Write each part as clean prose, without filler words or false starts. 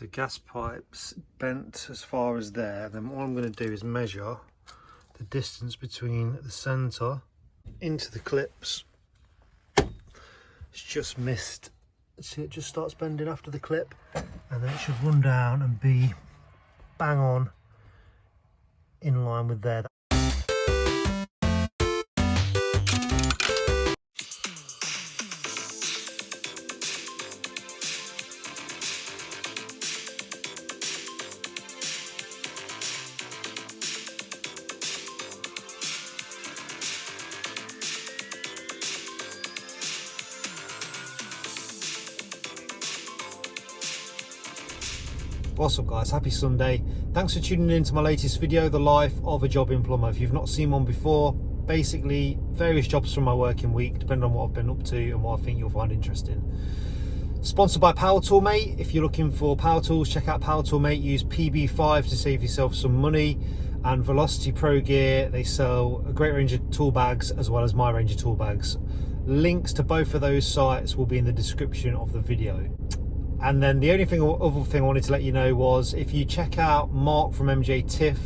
So gas pipes bent as far as there. Then what I'm going to do is measure the distance between the centre into the clips. It's just missed. See, it just starts bending after the clip, and then it should run down and be bang on in line with there. What's up guys, happy Sunday. Thanks for tuning in to my latest video, the life of a jobbing plumber. If you've not seen one before, basically various jobs from my working week, depending on what I've been up to and what I think you'll find interesting. Sponsored by Power Tool Mate. If you're looking for power tools, check out Power Tool Mate. Use PB5 to save yourself some money. And Velocity Pro Gear, they sell a great range of tool bags as well as my range of tool bags. Links to both of those sites will be in the description of the video. And then the only other thing I wanted to let you know was, if you check out Mark from MJ Tiff,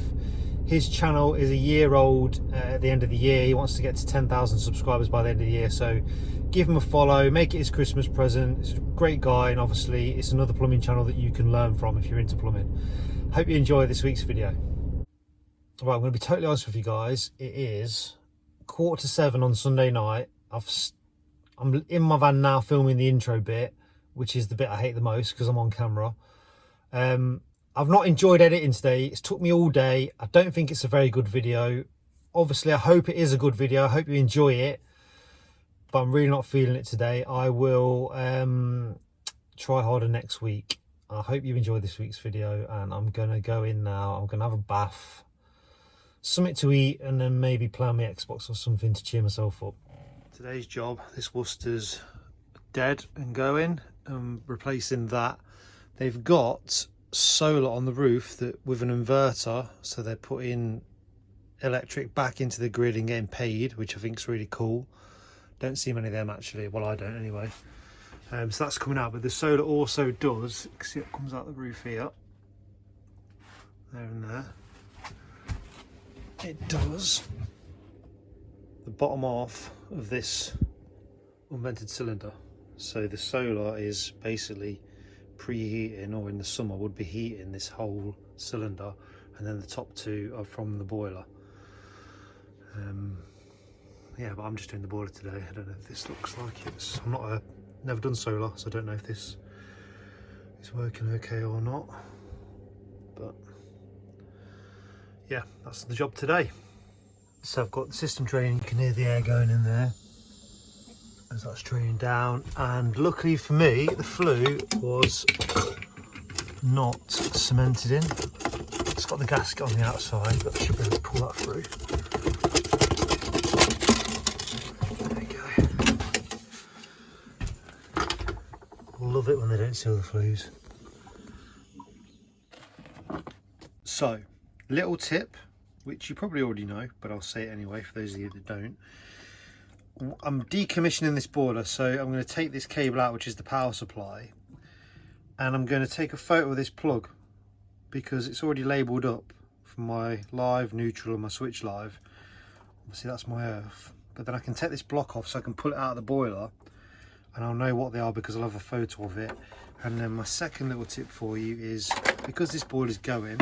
his channel is a year old at the end of the year. He wants to get to 10,000 subscribers by the end of the year, so give him a follow, make it his Christmas present. He's a great guy, and obviously it's another plumbing channel that you can learn from if you're into plumbing. Hope you enjoy this week's video. Right, I'm going to be totally honest with you guys. It is 6:45 on Sunday night. I'm in my van now filming the intro bit, which is the bit I hate the most because I'm on camera. I've not enjoyed editing today. It's took me all day. I don't think it's a very good video. Obviously, I hope it is a good video. I hope you enjoy it, but I'm really not feeling it today. I will try harder next week. I hope you enjoyed this week's video, and I'm going to go in now. I'm going to have a bath, something to eat, and then maybe play on my Xbox or something to cheer myself up. Today's job, this Worcester's dead and going. Replacing that. They've got solar on the roof that with an inverter, so they're putting electric back into the grid and getting paid, which I think is really cool. Don't see many of them actually. Well, I don't anyway. So that's coming out, but the solar also does, see it comes out the roof here, there and there. It does the bottom half of this unvented cylinder. So the solar is basically preheating, or in the summer would be heating this whole cylinder, and then the top two are from the boiler. Yeah, but I'm just doing the boiler today. I don't know if this looks like it's, never done solar, so I don't know if this is working okay or not, but yeah, that's the job today. So I've got the system draining, you can hear the air going in there as that's draining down, and luckily for me the flue was not cemented in. It's got the gasket on the outside, but I should be able to pull that through. There you go. Love it when they don't seal the flues. So, little tip, which you probably already know, but I'll say it anyway for those of you that don't. I'm decommissioning this boiler, so I'm going to take this cable out, which is the power supply, and I'm going to take a photo of this plug because it's already labelled up for my live, neutral and my switch live. Obviously that's my earth, but then I can take this block off so I can pull it out of the boiler and I'll know what they are because I'll have a photo of it. And then my second little tip for you is, because this boiler is going,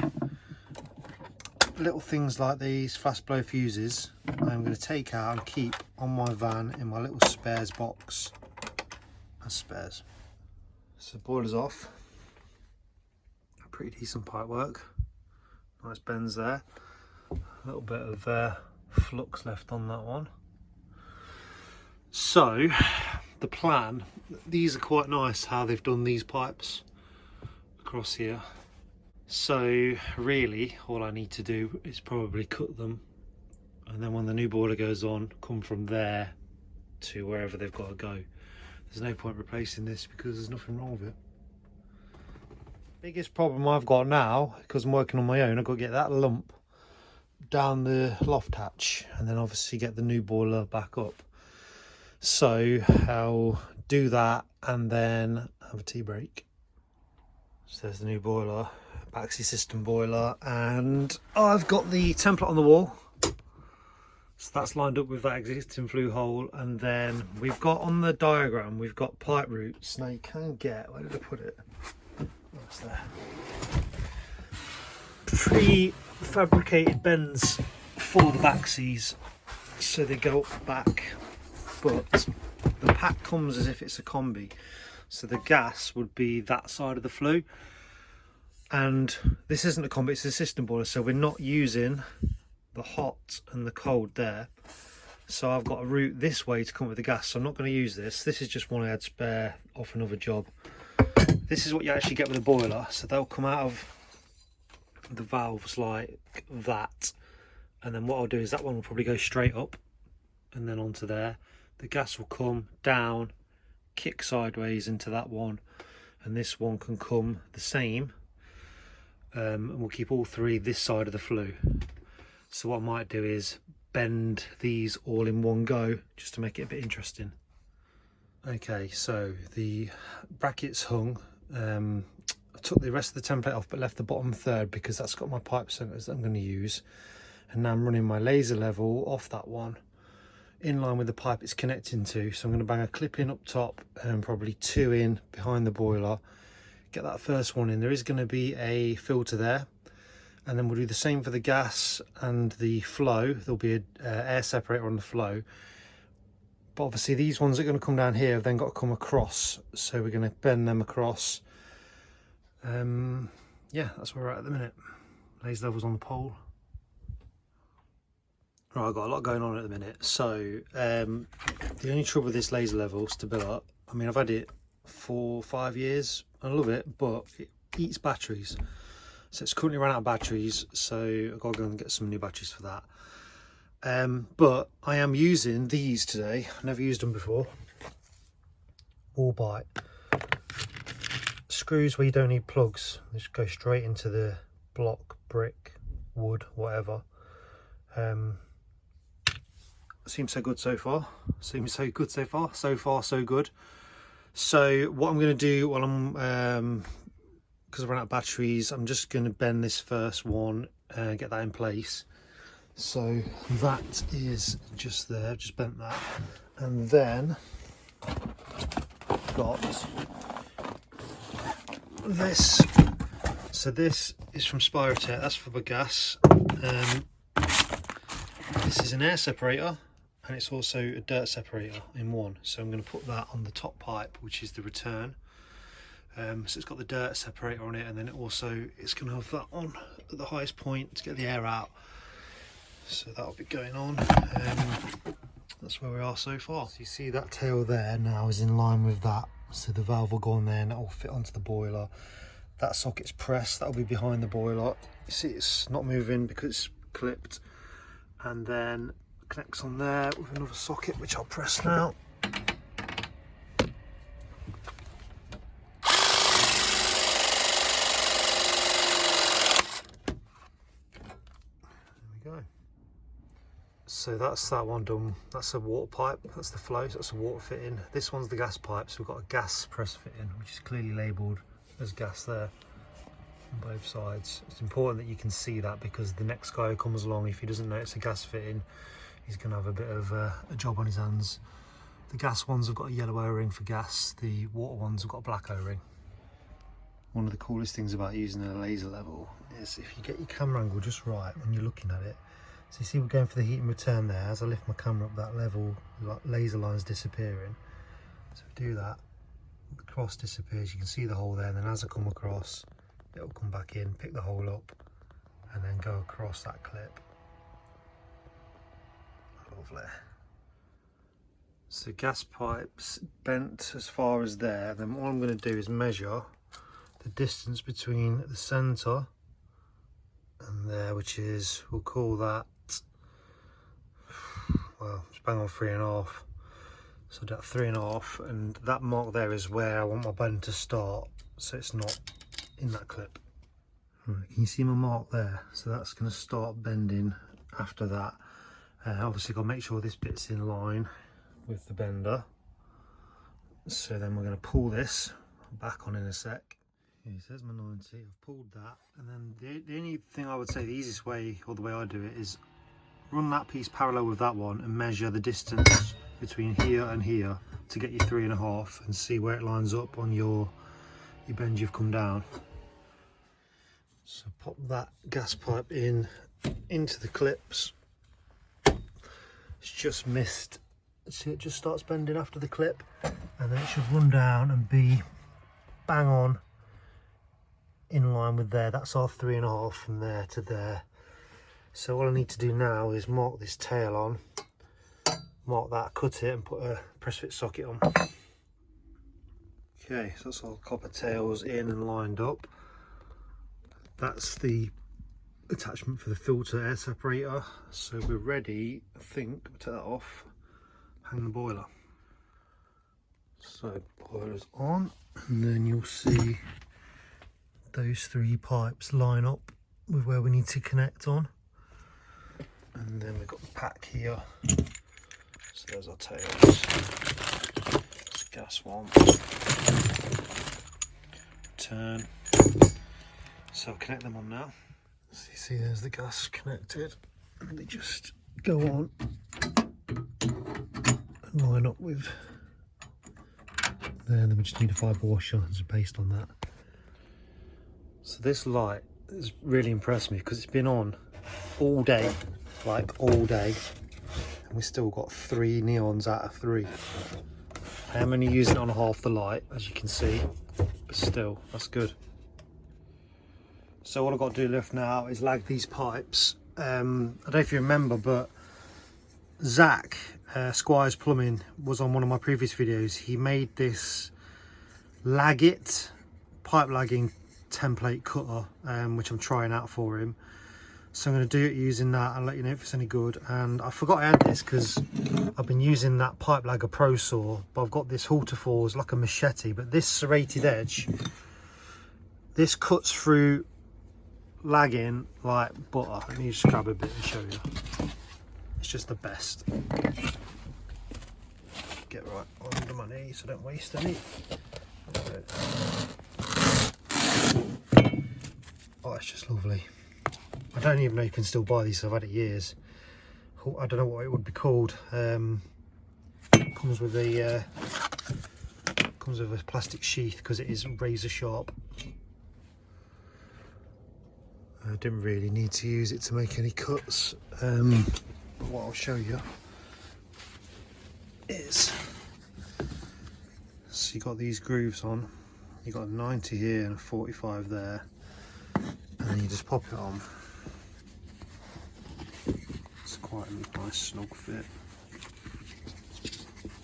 little things like these fast blow fuses I'm going to take out and keep on my van in my little spares box as spares. So boiler's off, pretty decent pipe work, nice bends there, a little bit of flux left on that one. So the plan, these are quite nice how they've done these pipes across here. So really all I need to do is probably cut them, and then when the new boiler goes on, come from there to wherever they've got to go. There's no point replacing this because there's nothing wrong with it. Biggest problem I've got now, because I'm working on my own, I've got to get that lump down the loft hatch and then obviously get the new boiler back up. So I'll do that and then have a tea break So there's the new boiler, Baxi system boiler, and I've got the template on the wall. So that's lined up with that existing flue hole, and then we've got on the diagram, we've got pipe routes. Now you can get, where did I put it? That's there. Pre-fabricated bends for the Baxis, so they go up back, but the pack comes as if it's a combi. So the gas would be that side of the flue, and this isn't a combi, it's a system boiler, so we're not using the hot and the cold there. So I've got a route this way to come with the gas, so I'm not going to use this. This is just one I had spare off another job. This is what you actually get with a boiler, so they'll come out of the valves like that, and then what I'll do is that one will probably go straight up and then onto there. The gas will come down, kick sideways into that one, and this one can come the same, and we'll keep all three this side of the flue. So what I might do is bend these all in one go just to make it a bit interesting. Okay, so the brackets hung. I took the rest of the template off but left the bottom third because that's got my pipe centers that I'm going to use, and now I'm running my laser level off that one in line with the pipe it's connecting to. So I'm going to bang a clip in up top and probably 2 in behind the boiler, get that first one in. There is going to be a filter there, and then we'll do the same for the gas and the flow. There'll be an air separator on the flow, but obviously these ones that are going to come down here have then got to come across, so we're going to bend them across. Yeah, that's where we're at the minute. Laser levels on the pole. Right, I've got a lot going on at the minute. So the only trouble with this laser level is to build up. I mean, I've had it for 5 years. I love it, but it eats batteries. So it's currently run out of batteries, so I've got to go and get some new batteries for that. But I am using these today. I've never used them before. Wall bite screws where you don't need plugs. They just go straight into the block, brick, wood, whatever. Seems so good so far. Seems so good so far. So far, so good. So what I'm going to do while I'm, because I've run out of batteries, I'm just going to bend this first one and get that in place. So that is just there, just bent that. And then got this. So this is from Spirotech, that's for the gas. This is an air separator, and it's also a dirt separator in one. So I'm going to put that on the top pipe, which is the return. So it's got the dirt separator on it, and then it's going to have that on at the highest point to get the air out. So that'll be going on. That's where we are so far. So you see that tail there now is in line with that. So the valve will go on there and that will fit onto the boiler. That socket's pressed, that'll be behind the boiler. You see it's not moving because it's clipped. And then connects on there with another socket, which I'll press now. There we go. So that's that one done. That's a water pipe, that's the flow, so that's a water fitting. This one's the gas pipe, so we've got a gas press fitting, which is clearly labelled as gas there on both sides. It's important that you can see that, because the next guy who comes along, if he doesn't know it's a gas fitting, he's going to have a bit of a job on his hands. The gas ones have got a yellow O-ring for gas, the water ones have got a black O-ring. One of the coolest things about using a laser level is if you get your camera angle just right when you're looking at it. So you see we're going for the heat and return there. As I lift my camera up, that level, laser line's disappearing. So if I do that, the cross disappears, you can see the hole there, and then as I come across, it'll come back in, pick the hole up, and then go across that clip. Lovely. So gas pipes bent as far as there, then what I'm going to do is measure the distance between the centre and there, which is, we'll call that, well, it's bang on 3.5. So I'll do that 3.5, and that mark there is where I want my bend to start, so it's not in that clip. Right, can you see my mark there? So that's going to start bending after that. Obviously got to make sure this bit's in line with the bender. So then we're going to pull this back on in a sec. Okay, so there's my 90. I've pulled that, and then the only thing I would say, the easiest way, or the way I do it, is run that piece parallel with that one and measure the distance between here and here to get your 3.5 and see where it lines up on your bend you've come down. So pop that gas pipe into the clips. It's just missed. See, it just starts bending after the clip, and then it should run down and be bang on in line with there. That's our 3.5 from there to there. So all I need to do now is mark this tail on, mark that, cut it, and put a press fit socket on. Okay, so that's all copper tails in and lined up. That's the attachment for the filter air separator. So we're ready, I think. We'll take that off, hang the boiler. So boiler's on, and then you'll see those 3 pipes line up with where we need to connect on. And then we've got the pack here. So there's our tails. It's gas one. Turn. So I'll connect them on now. So you see there's the gas connected. And they just go on and line up with there. And then we just need a fibre washer and some paste on that. So this light has really impressed me because it's been on all day, like all day, and we still got 3 neons out of 3. I am only using it on half the light, as you can see, but still, that's good. So what I've got to do left now is lag these pipes. I don't know if you remember, but Zach, Squire's Plumbing, was on one of my previous videos. He made this Lag-It pipe lagging template cutter, which I'm trying out for him. So I'm going to do it using that and let you know if it's any good. And I forgot I had this because I've been using that Pipe Lagger Pro Saw, but I've got this Halterforce like a machete, but this serrated edge, this cuts through lagging like butter. Let me just grab a bit and show you. It's just the best. Get right under my knee so I don't waste any. Oh, it's just lovely. I don't even know you can still buy these. I've had it years. I don't know what it would be called. Comes with a plastic sheath because it is razor sharp. I didn't really need to use it to make any cuts. But what I'll show you is, so you got these grooves on. You got a 90 here and a 45 there, and then you just pop it on. It's quite a nice snug fit,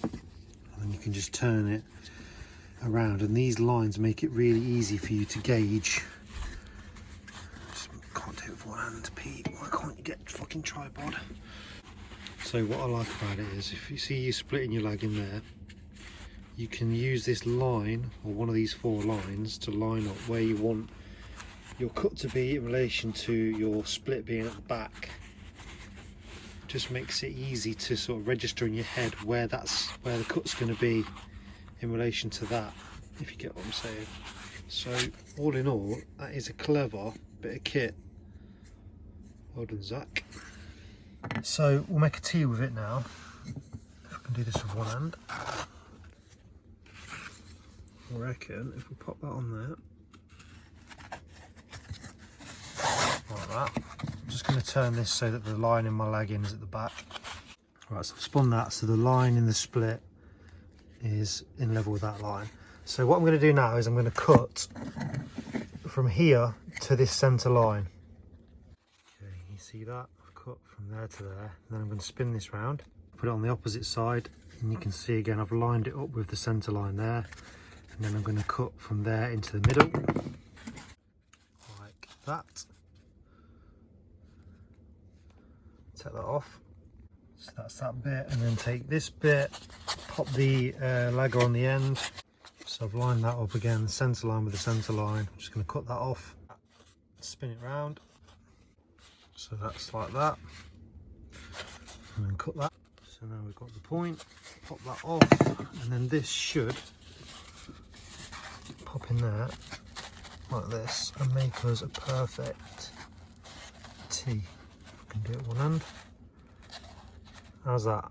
and then you can just turn it around, and these lines make it really easy for you to gauge. Just can't do it with one hand, Pete. Why can't you get a fucking tripod? So what I like about it is, if you see you splitting your lag in there, you can use this line, or one of these 4 lines, to line up where you want your cut to be in relation to your split being at the back. Just makes it easy to sort of register in your head where the cut's going to be in relation to that, if you get what I'm saying. So all in all, that is a clever bit of kit. Well done, Zach. So we'll make a tea with it now. If I can do this with one hand. I reckon if we pop that on there, like that. I'm just going to turn this so that the line in my lagging is at the back. Right, so I've spun that so the line in the split is in level with that line. So what I'm going to do now is I'm going to cut from here to this centre line. Okay, you see that? I've cut from there to there. And then I'm going to spin this round, put it on the opposite side, and you can see again I've lined it up with the centre line there. And then I'm going to cut from there into the middle, like that. Take that off. So that's that bit, and then take this bit, pop the lagger on the end. So I've lined that up again, centre line with the centre line. I'm just going to cut that off, spin it round. So that's like that, and then cut that. So now we've got the point, pop that off, and then this should pop in there, like this and make us a perfect T. I can do it one hand. How's that?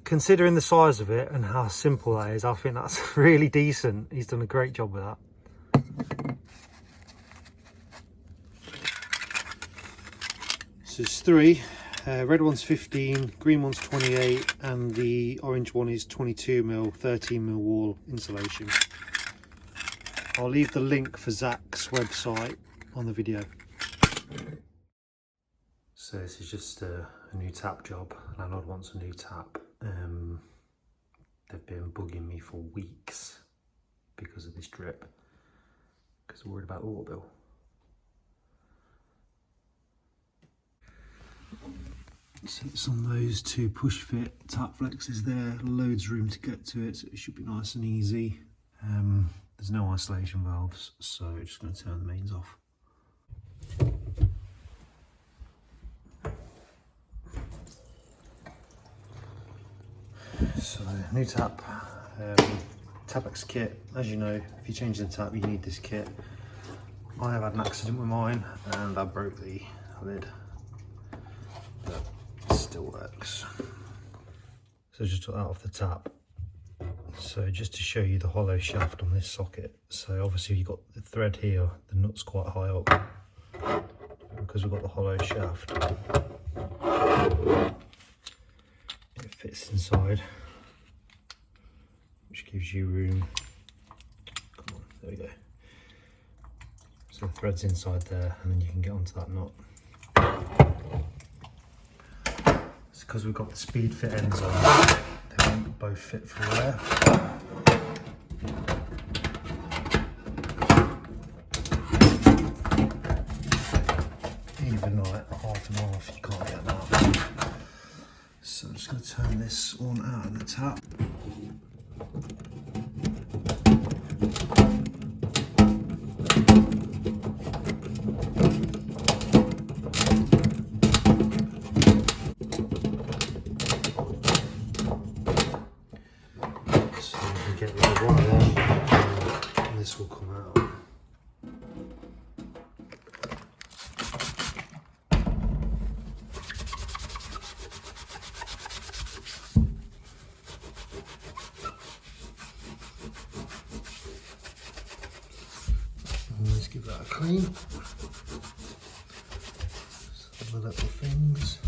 Considering the size of it and how simple that is, I think that's really decent. He's done a great job with that. So it's 3. Red one's 15, green one's 28, and the orange one is 22mm, 13mm wall insulation. I'll leave the link for Zach's website on the video. So this is just a new tap job. Landlord wants a new tap. They've been bugging me for weeks because of this drip, because they're worried about the water bill. So it's on those 2 push fit tap flexes there, loads of room to get to it, so it should be nice and easy. There's no isolation valves, so I'm just going to turn the mains off. So new tap, Tapex kit. As you know, if you change the tap you need this kit. I have had an accident with mine and I broke the lid, but it still works. So just took that off the tap. So just to show you the hollow shaft on this socket, so obviously you've got the thread here, the nut's quite high up, because we've got the hollow shaft. It fits inside, which gives you room. Come on, there we go. So the thread's inside there, and then you can get onto that nut. It's because we've got the speed fit ends on, they won't both fit through there. Even like half and half, you can't get that. So I'm just going to turn this one out of the tap. So you can get rid of one of them, and this will come out. Let's give that a clean. Some of the little things.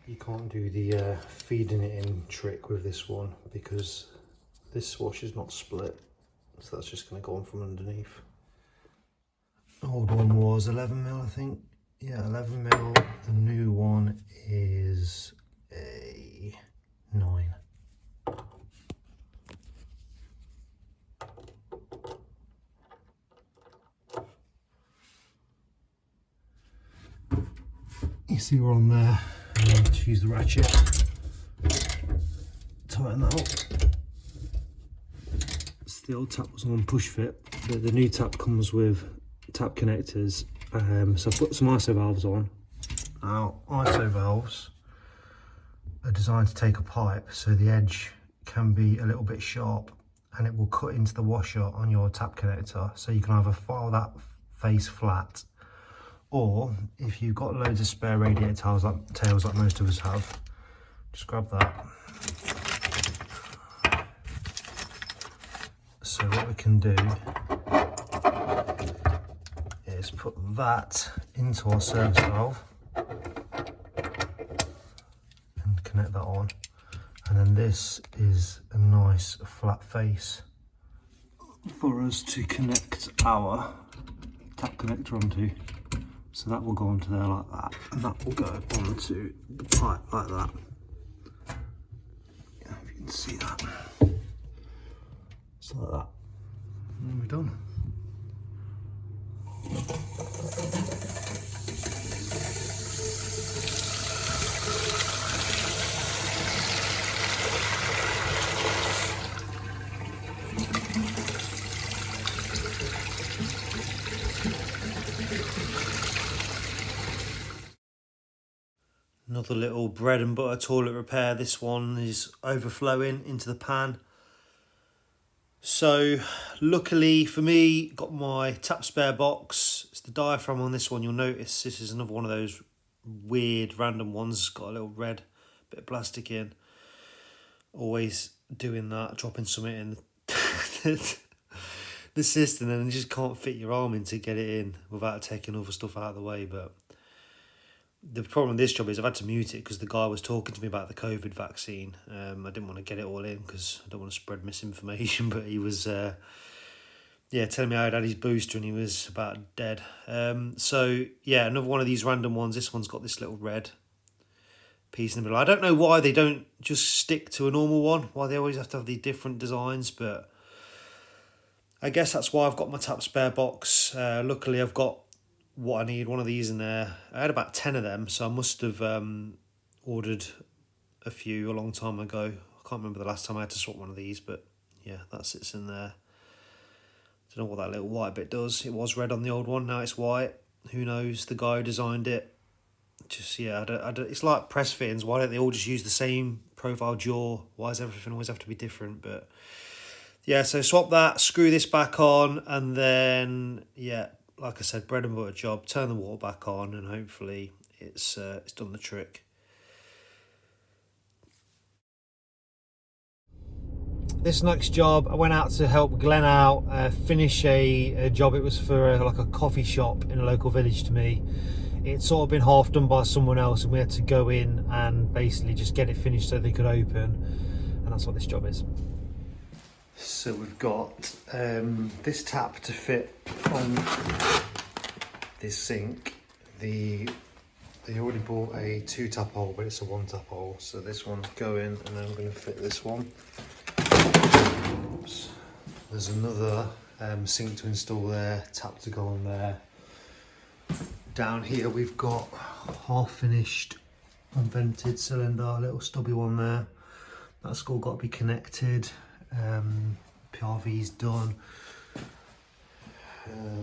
You can't do the feeding it in trick with this one because this wash is not split, so that's just going to go on from underneath. Old one was 11mm, I think. Yeah, 11mm. The new one is a 9. You see we're on there. Just use the ratchet, tighten that up. The old tap was on push fit, but the new tap comes with tap connectors. So I've put some ISO valves on. Now, ISO valves are designed to take a pipe so the edge can be a little bit sharp and it will cut into the washer on your tap connector. So you can either file that face flat, or if you've got loads of spare radiator tails like most of us have, just grab that. So what we can do is put that into our service valve and connect that on, and then this is a nice flat face for us to connect our tap connector onto. So that will go onto there like that, and that will go onto the pipe like that. Yeah, if you can see that. Just like that. And we're done. Another little bread and butter toilet repair. This one is overflowing into the pan. So luckily for me, got my tap spare box. It's the diaphragm on this one. You'll notice this is another one of those weird random ones. It's got a little red bit of plastic in. Always doing that, dropping something in the system and you just can't fit your arm in to get it in without taking other stuff out of the way. But the problem with this job is I've had to mute it because the guy was talking to me about the COVID vaccine. I didn't want to get it all in because I don't want to spread misinformation, but he was telling me I had his booster and he was about dead. So yeah, another one of these random ones. This one's got this little red piece in the middle. I don't know why they don't just stick to a normal one, why they always have to have these different designs, but I guess that's why I've got my tap spare box. Luckily I've got what I need, one of these in there. I had about 10 of them, so I must have ordered a few a long time ago. I can't remember the last time I had to swap one of these, but yeah, that sits in there. Don't know what that little white bit does. It was red on the old one, now it's white. Who knows, the guy who designed it. Just, yeah, it's like press fittings. Why don't they all just use the same profile jaw? Why does everything always have to be different? But yeah, so swap that, screw this back on, and then, yeah, like I said, bread and butter job. Turn the water back on, and hopefully it's done the trick. This next job, I went out to help Glenn out finish a job. It was for like a coffee shop in a local village to me. It's sort of been half done by someone else, and we had to go in and basically just get it finished so they could open, and that's what this job is. So we've got this tap to fit on this sink. They already bought a 2 tap hole, but it's a 1 tap hole, so this one's going, and then I'm going to fit this one. Oops. There's another sink to install there, tap to go on there. Down here we've got half finished unvented cylinder, a little stubby one there. That's all got to be connected. PRV's done.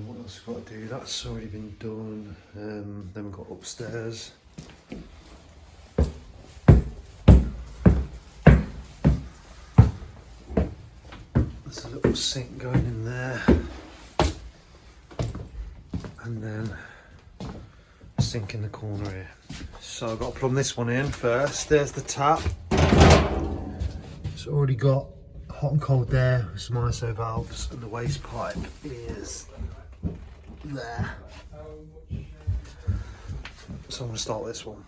What else we've got to do? That's already been done. Then we've got upstairs. There's a little sink going in there. And then sink in the corner here. So I've got to plumb this one in first. There's the tap. It's already got hot and cold there with some ISO valves, and the waste pipe is there. So I'm going to start this one.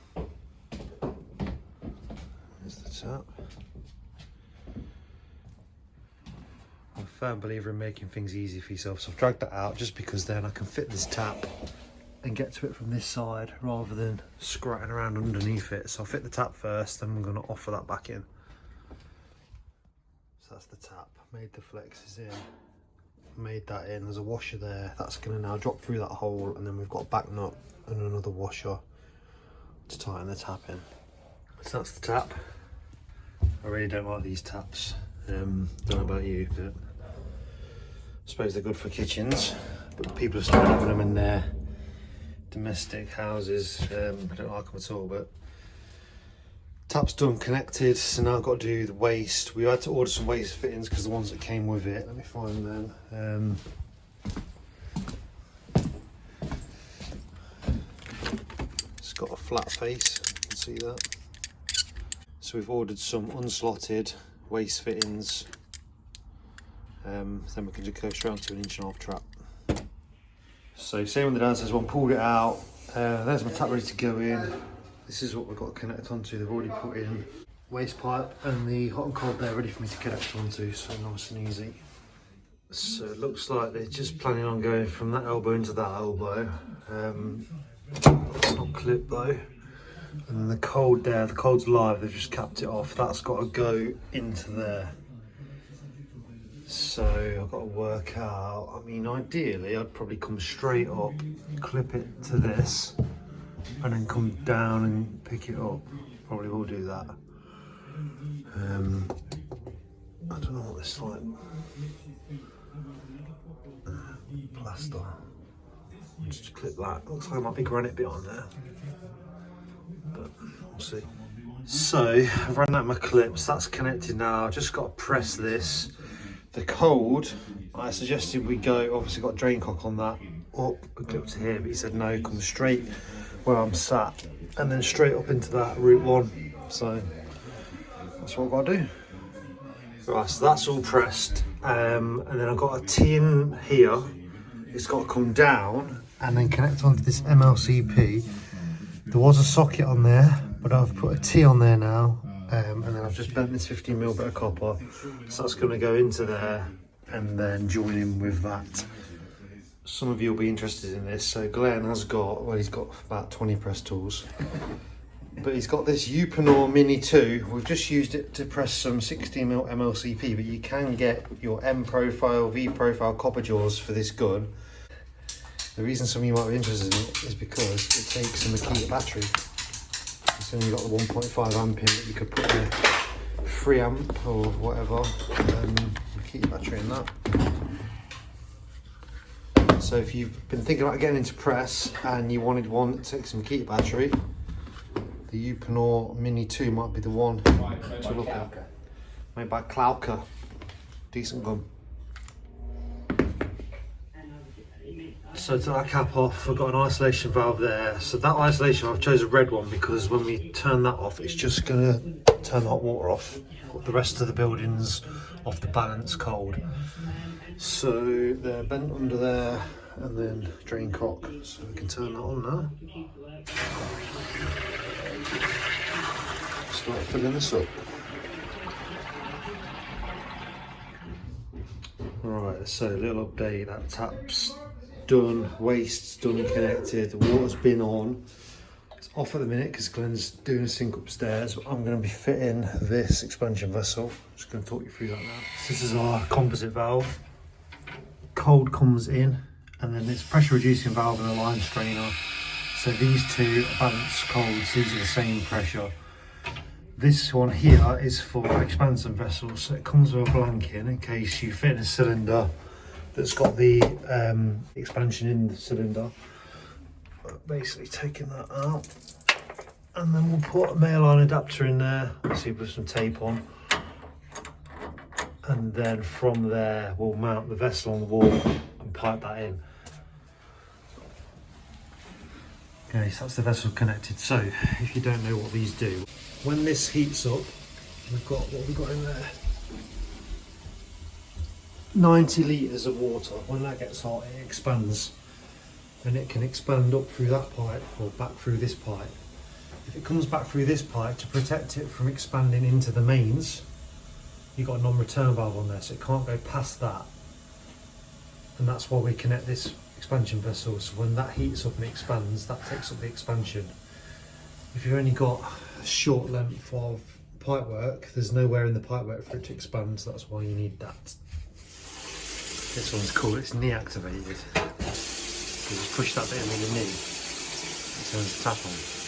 There's the tap. I'm a firm believer in making things easy for yourself, so I've dragged that out just because then I can fit this tap and get to it from this side rather than scratching around underneath it. So I'll fit the tap first, then I'm going to offer that back in. So that's the tap, made the flexes in, made that in, there's a washer there, that's going to now drop through that hole, and then we've got a back nut and another washer to tighten the tap in. So that's the tap. I really don't like these taps, don't know about you, but I suppose they're good for kitchens, but people have started having them in their domestic houses. I don't like them at all, but tap's done, connected, so now I've got to do the waste. We had to order some waste fittings because the ones that came with it, let me find them. It's got a flat face, you can see that. So we've ordered some unslotted waste fittings, then we can just go straight onto an 1.5 inch trap. So same with the downstairs one, pulled it out, there's my tap ready to go in. This is what we've got to connect onto. They've already put in waste pipe and the hot and cold there ready for me to connect onto, so nice and easy. So it looks like they're just planning on going from that elbow into that elbow. It's not clipped though. And the cold there, the cold's live, they've just capped it off. That's got to go into there. So I've got to work out, I mean ideally I'd probably come straight up, clip it to this, and then come down and pick it up. Probably will do that. I don't know what this is like. Plaster. Just clip that. Looks like there might be granite bit on there. But see. So I've run out my clips, that's connected now. I've just got to press this. The code, I suggested we go, obviously got a drain cock on that, up a clip to here, but he said no, come straight where I'm sat and then straight up into that route 1. So that's what I've got to do. Right, so that's all pressed, and then I've got a T in here. It's got to come down and then connect onto this MLCP. There was a socket on there, but I've put a T on there now, and then I've just bent this 15mm bit of copper, so that's going to go into there and then join in with that. Some of you will be interested in this. So Glenn has got, well, he's got about 20 press tools, but he's got this Uponor Mini 2. We've just used it to press some 16mm MLCP, but you can get your M profile, V profile copper jaws for this gun. The reason some of you might be interested in it is because it takes a Makita battery. It's only got the 1.5 amp in, but you could put a 3 amp or whatever Makita battery in that. So if you've been thinking about getting into press and you wanted one that takes a Makita battery, the Uponor Mini 2 might be the one to look at. Made by Klauka. Decent gun. So to that cap off, I've got an isolation valve there. So that isolation, I've chosen a red one because when we turn that off, it's just going to turn the hot water off. Put the rest of the buildings off the balance cold. So they're bent under there and then drain cock. So we can turn that on now. Start filling this up. Right, so a little update, that tap's done, waste's done and connected, the water's been on. It's off at the minute because Glenn's doing a sink upstairs, but I'm going to be fitting this expansion vessel. I'm just going to talk you through that now. So this is our composite valve. Cold comes in, and then this pressure reducing valve and a line strainer. So these two are balanced colds, these are the same pressure. This one here is for expansion vessels, so it comes with a blank in case you fit in a cylinder that's got the expansion in the cylinder. But basically taking that out, and then we'll put a male line adapter in there, obviously with some tape on, and then from there we'll mount the vessel on the wall and pipe that in. Okay, so that's the vessel connected. So if you don't know what these do, when this heats up, we've got, what have we got in there? 90 litres of water. When that gets hot, it expands, and it can expand up through that pipe or back through this pipe. If it comes back through this pipe, to protect it from expanding into the mains, you've got a non-return valve on there, so it can't go past that. And that's why we connect this expansion vessel, so when that heats up and expands, that takes up the expansion. If you've only got a short length of pipe work, there's nowhere in the pipe work for it to expand, so that's why you need that. This one's cool, it's knee activated. You just push that bit in with your knee, it turns the tap on.